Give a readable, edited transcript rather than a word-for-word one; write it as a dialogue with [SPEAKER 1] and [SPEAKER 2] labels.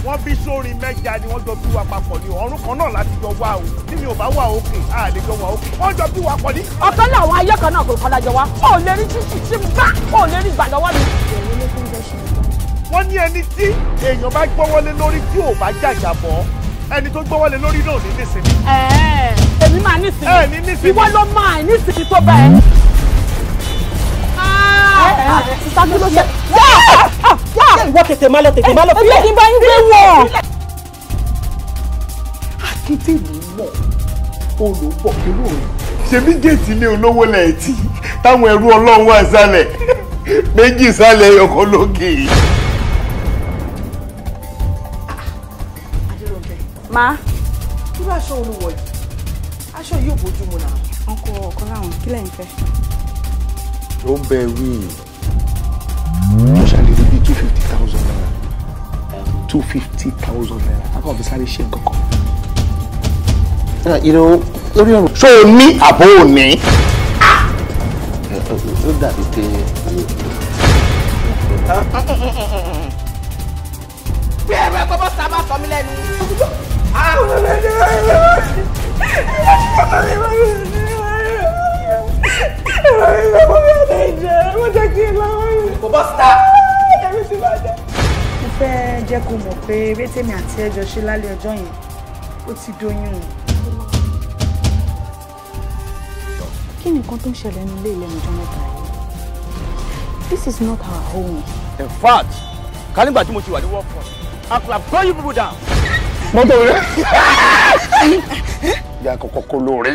[SPEAKER 1] wọ́n bí sórin mẹ́ja ni wọ́n jọ bí wa papọ̀ ní ọ̀run kan náà láti jọ wá o tí mi ò bá wà òkè á lè jọ wà òkè wọ́n jọ bí wa pọ̀ ní.
[SPEAKER 2] ọ̀kan làwọn ayé kan náà kò kọ́ lájọ wa ó lè rí títí tí gbá ó lè rí gbà lọ́wọ́ mi.
[SPEAKER 1] wọ́n ní ẹni tí èèyàn bá gbọ́wọ́lé lórí tí ò bá jàjà bọ́ ẹni tó gbọ́wọ́lé lórí náà ní nísìnyí.
[SPEAKER 2] èmi máa nísìnyí ìwọ ló máa nísìnyí tó bẹ́ẹ̀. ìtàkùn ló ṣe.
[SPEAKER 3] ìwọ tètè má lọ fílẹ̀.
[SPEAKER 2] èmi kì í bá yín gbé wọ̀.
[SPEAKER 3] akíntèmí mọ̀ olùbọ̀ irú rẹ̀.
[SPEAKER 1] ṣebí géètì ilé olówó lẹ́ẹ̀tì táwọn ẹrú ọlọ́run wà sálẹ̀ méjì sálẹ̀ ọkọ̀ lókè.
[SPEAKER 2] Ma.
[SPEAKER 3] irú aṣọ olúwọ̀ yìí aṣọ yóò bójú mu náà.
[SPEAKER 2] ọkọ láwọn kí lẹ́yìn fẹ́.
[SPEAKER 1] ó bẹ wí.
[SPEAKER 3] mo ṣàlè rí 250,000 naira 250,000 naira a kàn fi sáré ṣe nǹkan kan. lórí ọ̀rọ̀ ṣó o ní àbó ò ní. ó dàbí pé
[SPEAKER 2] bí ẹ̀rọ ẹ̀kọ́ bọ́ sábà sọ mí lẹ́nu.
[SPEAKER 4] mo fẹ́ jẹ́ kó mọ̀ pé eré tèmi àti ẹjọ́ ṣe lálẹ́ ọjọ́ yẹn ó ti dóyún.
[SPEAKER 2] kí ni nǹkan tó ń ṣẹlẹ̀ nílé ìlẹ́nu ọjọ́ mẹ́ta yìí? This is not our home.
[SPEAKER 1] In fact ká nígbà tí mo ti wà ní work front I could have gun you people down.
[SPEAKER 3] mọ́tò rẹ̀. ìyá àkọ́kọ́ kó lóore.